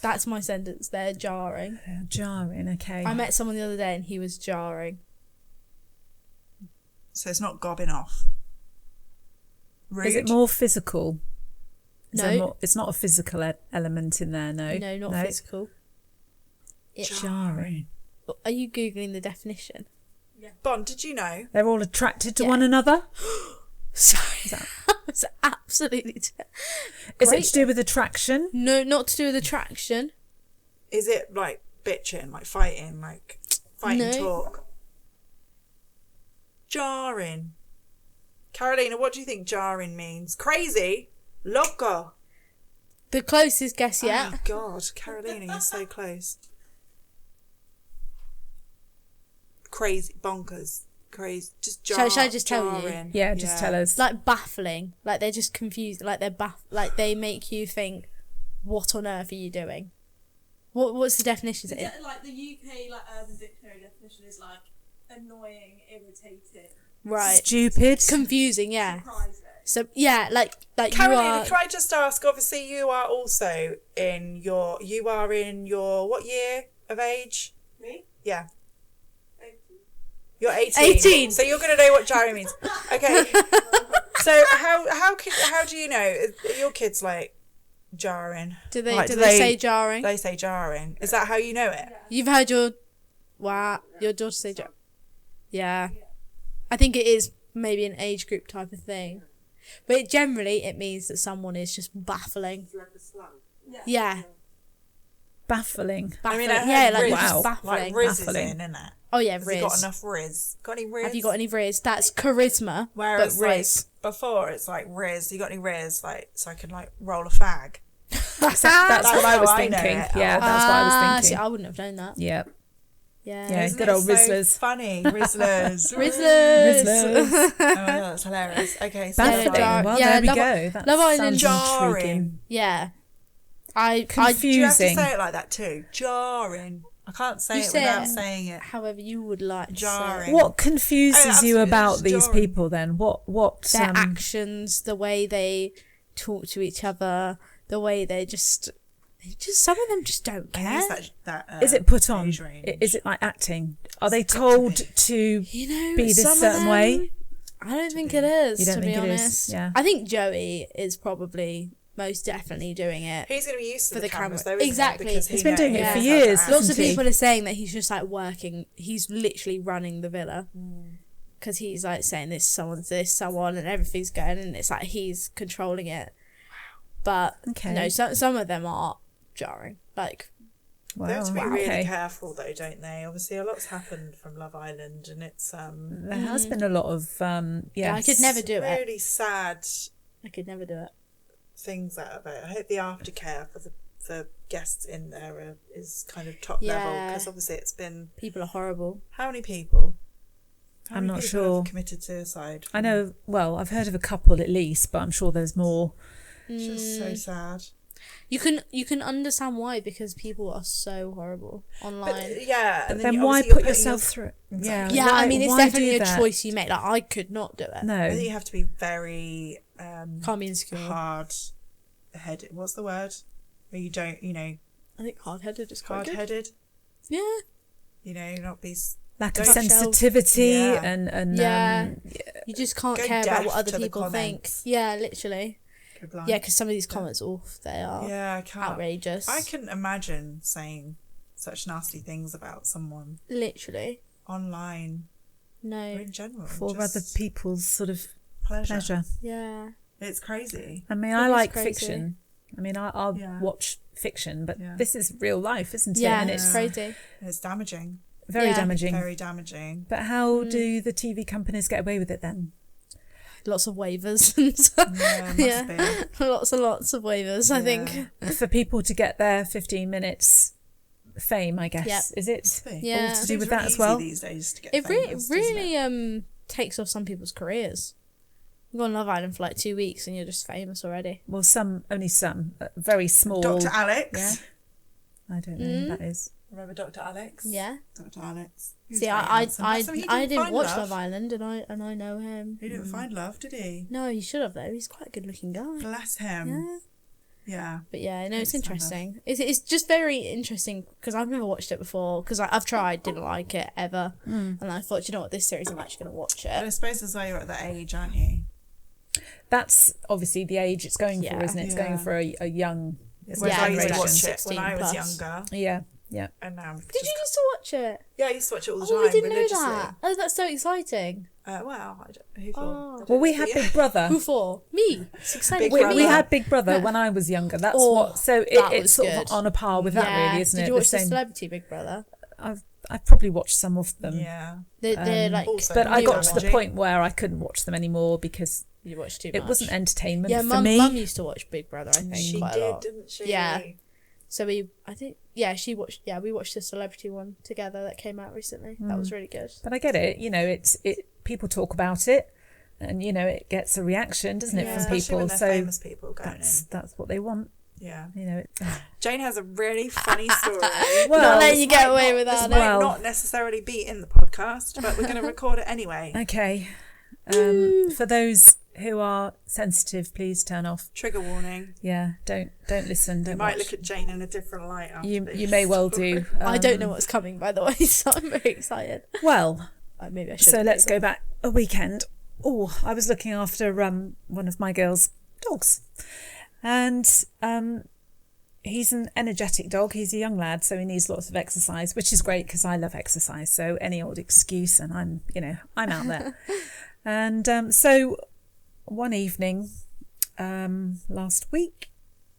That's my sentence. They're jarring. Jarring, okay. I met someone the other day and he was jarring. So it's not gobbing off. Rude. Is it more physical? Is No. there more, it's not a physical element in there, no? No, not physical. It's Jarring. Are you Googling the definition? Bond, did you know? They're all attracted to Yeah. one another? Sorry. That was absolutely... Is it Great. to do with attraction? No, not to do with attraction. Is it like bitching, like fighting No. talk? Jarring. Carolina, what do you think jarring means? Crazy? Loco? The closest guess yet. Oh, God. Carolina, you're so close. Crazy. Bonkers. Crazy. Just Shall I just tell you? jarring. Yeah, just tell us. Like baffling. Like they're just confused. Like they're like they make you think, what on earth are you doing? What's the definition? Like the UK like Urban Dictionary definition is like annoying, irritating, Right. Stupid. Confusing, yeah. surprising. So yeah, like you Carolina, are. can I just ask, obviously you are also in your what year of age? Me? Yeah. 18. You're 18. 18. So you're going to know what jarring means. Okay. So how do you know? Are your kids like jarring? Do they Like, do do they they- say jarring? They say jarring. Is that how you know it? You've heard your daughter say jarring. Yeah. I think it is maybe an age group type of thing. But generally it means that someone is just baffling. Like a slang. Yeah. Baffling. Baffling. I heard yeah, like Riz. just Wow. baffling. Like Riz is Baffling. in, isn't it? Oh yeah, Has he got Riz. enough Riz? Got any Riz? Have you got any Riz? That's charisma, Whereas but Riz. like before it's like Riz. You got any Riz? Like so I can like roll a fag. That's what I was how I know thinking. it. Yeah, that's what I was See, thinking. I wouldn't have known that. Yeah. Yeah. Yeah. Isn't Good it old so Rizzlers. Funny Rizzlers. Rizzlers. Rizzlers. Oh my god, that's hilarious. Okay, so Baffling. jar- Well, yeah, there we Love- go. That Love Island sounds jarring. intriguing. Yeah. do you have to Confusing. say it like that too? Jarring. I can't say You it say without it. saying it. However you would like to say it. Jarring. What confuses you absolutely, about it's these jarring. people then? What Their actions, the way they talk to each other, the way they just some of them just don't I think care. it's that, is it put on? age range. Is it like acting? Are they told to You know, be this some of certain them, way? I don't think it is, You don't to think be it is? honest. Yeah. I think Joey is probably most definitely doing it. He's going to be used to For the the cameras, camera. though, isn't Exactly. he? Because He's he been doing knows it for how to years, act. Lots of Hasn't he? people are saying that he's just like working. He's literally running the villa because he's like saying this, someone, and everything's going, and it's like he's controlling it. But Okay. no, some of them are jarring. Like Wow. They have to be really Okay. careful, though, don't they? Obviously, a lot's happened from Love Island, and it's There has been a lot of yeah, I yes. could never do it. really sad I could never do it. things out of it. I hope the aftercare for the guests in there is kind of top level, because obviously it's been... People are horrible. How many people? How I'm many not people sure. have committed suicide? I know, well, I've heard of a couple at least, but I'm sure there's more. It's just so sad. You can understand why, because people are so horrible online. And Then you- why obviously you're put putting yourself through it? Yeah, Yeah, why- I mean, it's why definitely do a that? choice you make. Like, I could not do it. No. I think you have to be very Can't be insecure. hard-headed. What's the word? Where you don't, I think hard-headed is quite good. hard-headed. Yeah. Not be... Lack of Don't- sensitivity Yeah. and Yeah. You just can't Go care about deaf what other to the people think. comments. Yeah, literally. Go blind. Yeah, because some of these comments, they are I can't. outrageous. I couldn't imagine saying such nasty things about someone Literally. online or No. in general. for Just other people's sort of pleasure. pleasure. Yeah. It's crazy. I mean, It I is like crazy. fiction. I mean, I'll Yeah. watch fiction, but Yeah. this is real life, isn't it? Yeah, And it's it's crazy. It's damaging. very Yeah. damaging. Very damaging. But how do the TV companies get away with it then? Lots of waivers and stuff. Yeah, must be. lots and lots of waivers, I think. For people to get their 15 minutes fame, I guess. Yep. Is it? Must be. Yeah. All to do Seems with that really as well? easy these days to get It famous, doesn't really takes off some people's careers. You go on Love Island for like 2 weeks and you're just famous already. Well, only some. Very small. Dr. Alex. Yeah. I don't know who that is. Remember Dr. Alex? Yeah. Dr. Alex. He was See, very I handsome. Bless him. He didn't find watch love. Love Island, and I know him. He didn't find love, did he? No, he should have though. He's quite a good-looking guy. Bless him. Yeah. Yeah. But yeah, no, it's It's fun interesting. It's just very interesting because I've never watched it before because I've tried, didn't like it ever, and I thought, you know what, this series I'm actually gonna watch But I it. suppose as well you're at that age, aren't you? That's obviously the age it's going for, Yeah. isn't it? It's Yeah. going for a young Whereas Yeah, I used to generation. watch it 16 when I was plus. younger, Yeah, yeah. and now I'm Did you used to watch it? Yeah, I used to watch it all the Oh, time. I didn't know religiously. that. Oh, that's so exciting. Well, I don't, who for? Oh. I don't Well, we know, had but Big Brother. Who for? Me. It's exciting. Big We, for we me. had Big Brother when I was younger. That's Oh, what. So that it's was sort good. of on a par with that, really, isn't Did it? you The watch the same. Celebrity Big Brother? I've probably watched some of them. Yeah. They're like. also- But I new got to the ones. point where I couldn't watch them anymore because You watched too much. it wasn't entertainment Yeah, for Mum me. Mum used to watch Big Brother. I think She quite a did, lot. didn't she? Yeah. So we we watched the Celebrity one together that came out recently. That was really good. But I get it. You know, it. People talk about it, and you know, it gets a reaction, doesn't it, Yeah, from especially people? when they're So famous people going that's what they want. in. Yeah. You know. Jane has a really funny story. Well, Not letting you This get might away not- with This that. might Well- not necessarily be in the podcast, but we're going to record it anyway. Okay. For those who are sensitive, please turn off. Trigger warning. Yeah, don't listen. You Don't might watch. look at Jane in a different light after You this. you may well do. I don't know what's coming, by the way, so I'm very excited. Well, Maybe I should. so let's go back a weekend. Oh, I was looking after one of my girls' dogs, and he's an energetic dog. He's a young lad, so he needs lots of exercise, which is great because I love exercise. So any old excuse, and I'm out there. And so one evening last week,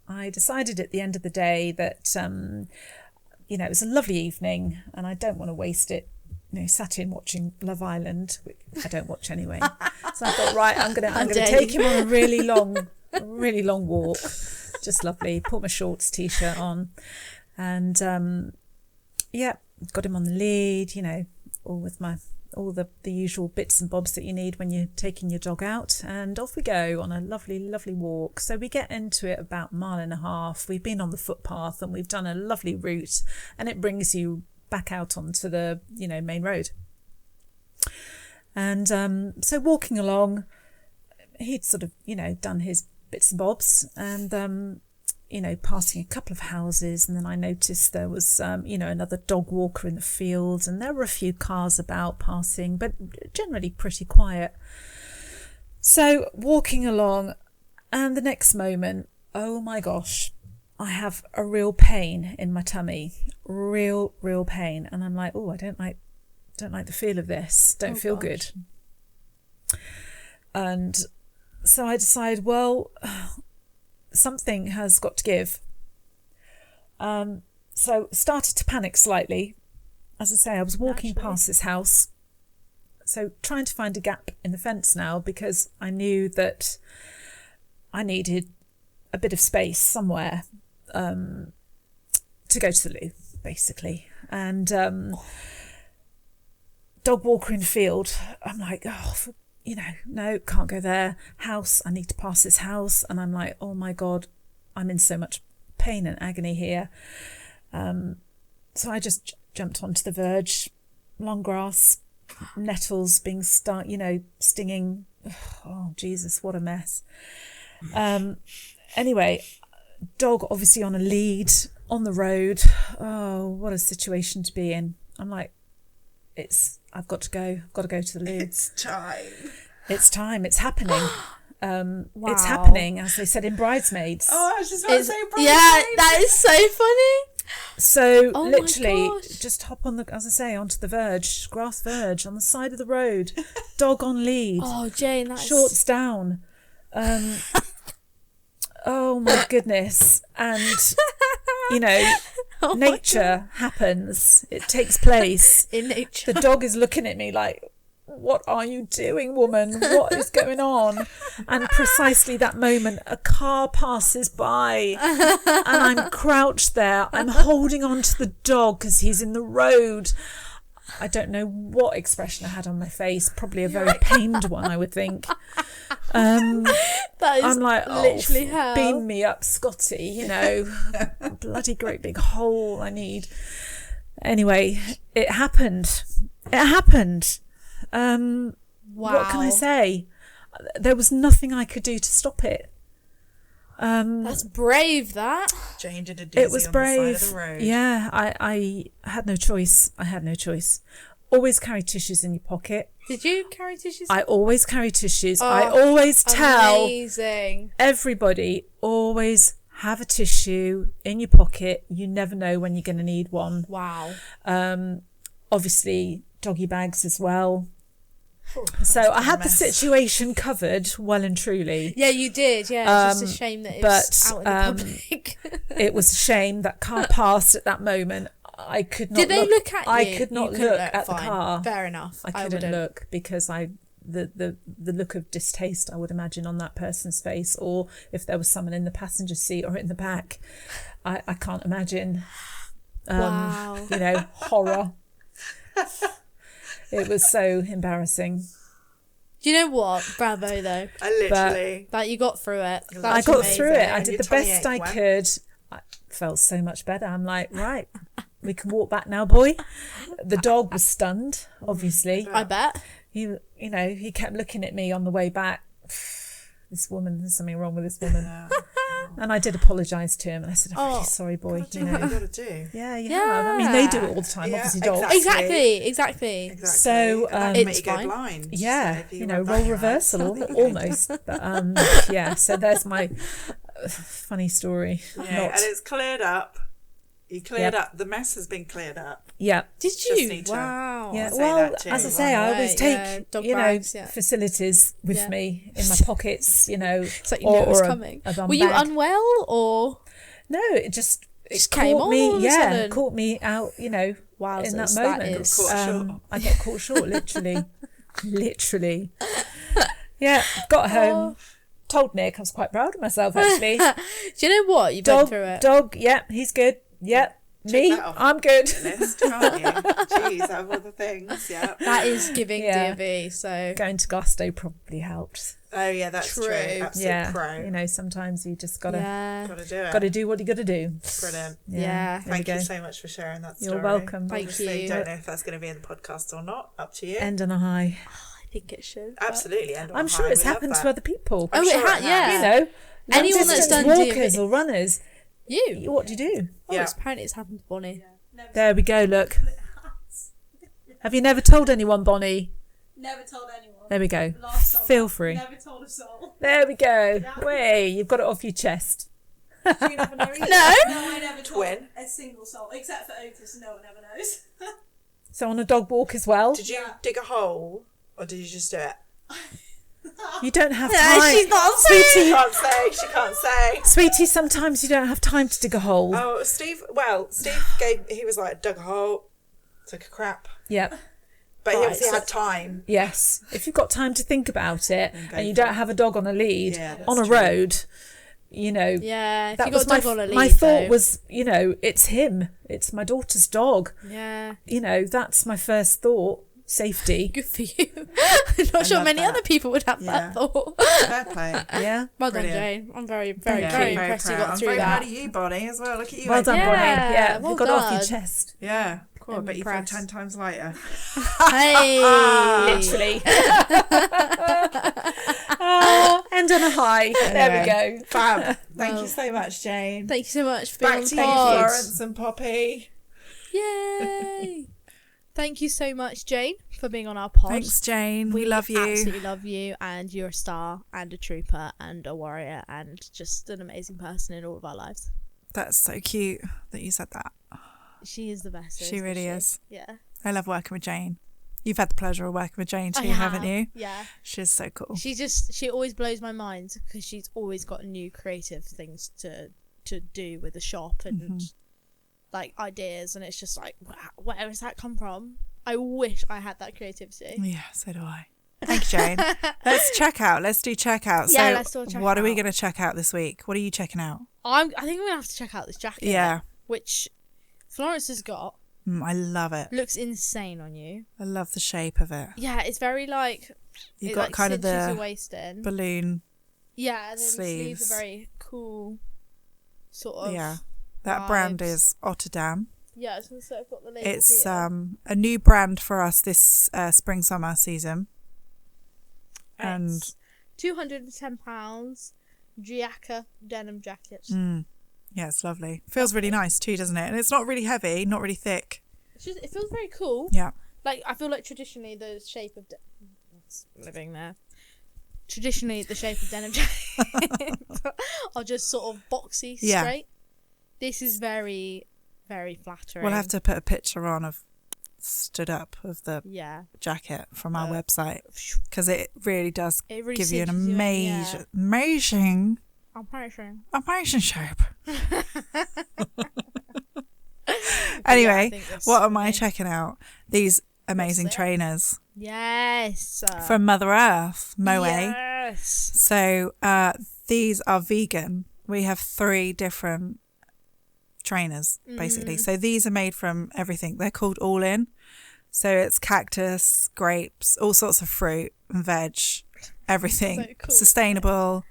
I decided at the end of the day that it was a lovely evening, and I don't want to waste it. Sat in watching Love Island, which I don't watch anyway. So I thought, right, I'm gonna take him on a really long walk. Just lovely. Put my shorts, t-shirt on, and got him on the lead. All the usual bits and bobs that you need when you're taking your dog out, and off we go on a lovely walk. So we get into it about 1.5 miles. We've been on the footpath and we've done a lovely route, and it brings you back out onto the main road. And so walking along, he'd sort of done his bits and bobs, and passing a couple of houses, and then I noticed there was another dog walker in the field, and there were a few cars about passing, but generally pretty quiet. So walking along, and the next moment, oh my gosh, I have a real pain in my tummy, real pain, and I'm like, oh, I don't like the feel of this. Don't feel good. And so I decide, well, something has got to give. So started to panic slightly. As I say, I was walking past this house, so trying to find a gap in the fence now, because I knew that I needed a bit of space somewhere. to go to the loo, basically. And dog walker in field, I'm like, no, can't go there. House, I need to pass this house. And I'm like, oh my God, I'm in so much pain and agony here. So I just jumped onto the verge, long grass, nettles being stinging. Oh, Jesus, what a mess. Anyway, dog obviously on a lead, on the road. Oh, what a situation to be in. I'm like, I've got to go to the loo. It's time. It's time. It's happening. Wow. It's happening, as they said in Bridesmaids. Oh, I was just about to say Bridesmaids. Yeah, that is so funny. So Oh my literally gosh. just hop on onto the verge, grass verge on the side of the road, dog on lead, Oh, Jane, that's shorts down. Oh my goodness. And, Oh my nature happens. It takes place. in nature. The dog is looking at me like, what are you doing, woman? What is going on? And precisely that moment, a car passes by and I'm crouched there. I'm holding on to the dog because he's in the road. I don't know what expression I had on my face. Probably a very pained one, I would think. That is I'm like, literally hell. beam me up, Scotty, bloody great big hole I need. Anyway, it happened. Wow. What can I say? There was nothing I could do to stop it. That's brave, that. Jane did a doozy It was on brave. the side of the road. Yeah, I had no choice. Always carry tissues in your pocket. Did you carry tissues? I always carry tissues. Oh, I always tell Amazing. everybody, always have a tissue in your pocket. You never know when you're going to need one. Wow. Obviously, doggy bags as well. So I had the situation covered well and truly. Yeah, you did. Yeah, it's just a shame that it was out in the public. It was a shame that car passed at that moment. I could not. Did they look at you? I could not You couldn't look at the fine. car. Fair enough. I couldn't wouldn't. look because the look of distaste I would imagine on that person's face, or if there was someone in the passenger seat or in the back, I can't imagine. Wow. Horror. It was so embarrassing. Do you know what? Bravo, though. I literally. That you got through it. I That's got amazing. through it. I And did your the best tummy I ache could. I felt so much better. I'm like, right, we can walk back now, boy. The dog was stunned, obviously. I bet. He kept looking at me on the way back. This woman, there's something wrong with this woman. And I did apologise to him. And I said, I'm really sorry, boy. Do what you gotta do. Yeah, you have. I mean, they do it all the time, Yeah, obviously, dogs. exactly. Exactly. So, And that can it's make you go fine. blind. Yeah, So if you role rub that reversal, right, almost. But, yeah, so there's my funny story. Yeah, and it's cleared up. You cleared Yep. up. The mess has been cleared up. Yeah. Did Just you? need to- Wow. Yeah, say well, that too. as I say, I always Right, take, yeah, dog bags, yeah. facilities with Yeah. me in my pockets, It's like you knew it was coming. bum Were you bag. unwell or? No, it just came caught on me. all of a Yeah, sudden? caught me out. Wow, in that that moment. is. Caught short. I got caught short, literally. Yeah, got home. Told Nick I was quite proud of myself actually. Do you know what? You've been through it. Dog. Yeah, he's good. Yeah, me, that off. I'm good. List, can't you? Jeez, out of all the things, yeah. That is giving Yeah. DV. So Going to Gusto probably helped. Oh yeah, that's true. True. Absolute Yeah, pro. sometimes you just gotta yeah. Gotta do it. gotta do what you gotta do. Brilliant. Yeah. There we Thank you go. so much for sharing that story. You're welcome. Thank Obviously, you. don't know if that's going to be in the podcast or not. Up to you. End on a high. I think it should. but- Absolutely. End on I'm a sure high. it's We love happened that. to other people. Oh, I'm it sure has. it Yeah. has. Anyone that's long-distance done walkers DV. or runners. You. What do you do? Oh, Yeah. it's apparently it's happened to Bonnie. There we go. Look. Have you never told anyone, Bonnie? Never told anyone. There we go. Last summer, Feel free. Never told a soul. There we go. Way, you've got it off your chest. Do you never know either? No. No, I never told Twin. a single soul, except for Otis. No one ever knows. So on a dog walk as well. Did you dig a hole or did you just do it? You don't have No, time. she's not She Sweetie, can't say. She can't say. sweetie, sometimes you don't have time to dig a hole. Oh, Steve he was like, dug a hole, took a crap. Yep. But he Right, obviously so- had time. Yes. If you've got time to think about it go and you for don't have a dog on a lead Yeah, that's on a true. road, you know, Yeah, if that you got was a dog on a lead, my thought though. was, you know, it's him. It's my daughter's dog. Yeah, You know, that's my first thought. Safety. good for you. I'm not sure love many that. other people would have Yeah. that thought. Fair play. Yeah. Well done, Brilliant. Jane. I'm very, very, Yeah, very very impressed you proud. got I'm through very that. proud of you, Bonnie, as well. Look at you. Well done, Yeah, Bonnie. Yeah, well you got off your done. chest. Yeah. Cool. I I'm bet you feel impressed. 10 times lighter. Hey, Literally. And on a high. There we go. Fab. Thank Well, you so much, Jane. Thank you so much for being Back on to the you, pod. Florence and Poppy. Yay! Thank you so much, Jane, for being on our pod. Thanks, Jane. We love you. Absolutely love you, and you're a star and a trooper and a warrior and just an amazing person in all of our lives. That's so cute that you said that. She is the best. She isn't really she? is. Yeah. I love working with Jane. You've had the pleasure of working with Jane too, I haven't have, you? Yeah. She's so cool. She always blows my mind because she's always got new creative things to do with the shop and like ideas, and it's just like, wow, where does that come from? I wish I had that creativity. Yeah, so do I. Thank you, Jane. Let's check out. Let's do checkout. Yeah, So let's do a check what are we out. going to check out this week? What are you checking out? I think I'm gonna have to check out this jacket. Yeah. Which Florence has got. I love it. Looks insane on you. I love the shape of it. Yeah, it's very like You've it, got like, kind of cinches your the waist in. balloon. Yeah, and then the sleeves sleeves. are very cool. Sort of. Yeah. That brand vibes. is Otterdam. Yeah, I was gonna say I've got the label It's here. a new brand for us this spring summer season. And It's £210. Giacca denim jacket. yeah, it's lovely. Feels really nice too, doesn't it? And it's not really heavy, not really thick. It feels very cool. Yeah. Like I feel like traditionally the shape of it's living there. Traditionally the shape of denim jackets are just sort of boxy, Yeah. straight. This is very, very flattering. We'll have to put a picture on of stood up of the Yeah. jacket from our website It because it really does really give you an cinches you in, amazing, I'm pretty sure. amazing shape. I Anyway, think that's what am I lovely. checking out? These amazing this? trainers Yes. from Mother Earth, Moe. Yes. So these are vegan. We have 3 different trainers, basically. So these are made from everything. They're called All In. So it's cactus, grapes, all sorts of fruit and veg, everything. So cool. Sustainable.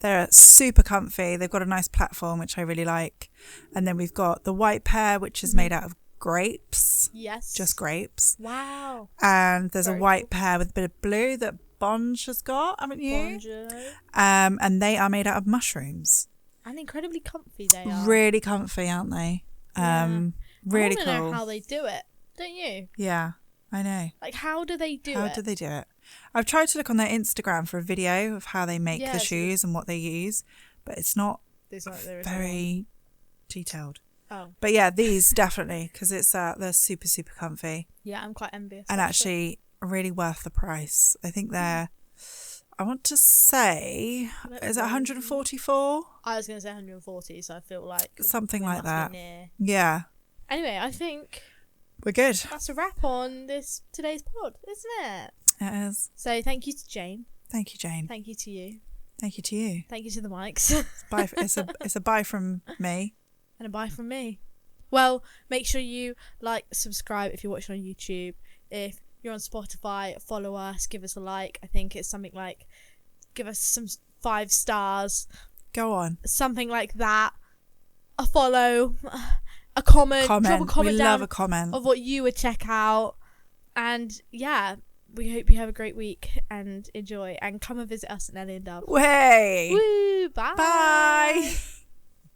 They're super comfy. They've got a nice platform, which I really like. And then we've got the white pair, which is made out of grapes, Yes. just grapes. Wow. And there's Very a white pair with a bit of blue that Bonge has got, haven't you? Bonjour. And they are made out of mushrooms. And incredibly comfy they are. Really comfy, aren't they? Yeah. Really I want to know cool. how they do it, don't you? Yeah, I know. Like, how do they do How it? do they do it? I've tried to look on their Instagram for a video of how they make Yeah, the so shoes and what they use, but it's not There's not- there is very detailed. one. Oh, But yeah, these definitely, because it's they're super, super comfy yeah, I'm quite envious. and actually really worth the price. I think they're, I want to say, is it 144? I was going to say 140, so I feel like Something we like must be that. near. Yeah, Anyway, I think we're good. that's a wrap on today's pod, isn't it? It is. So thank you to Jane. Thank you, Jane. Thank you to you. Thank you to you. Thank you to the mics. Bye. It's a bye from me. And a bye from me. Well, make sure you like, subscribe if you're watching on YouTube. If you're on Spotify, follow us, give us a like. I think it's something like, give us some 5 stars, Go on. something like that. A follow, a comment. Drop a comment We down love a comment. of what you would check out. And yeah, we hope you have a great week and enjoy. And come and visit us at Nellie and Dove. Way. Woo! Bye. Bye.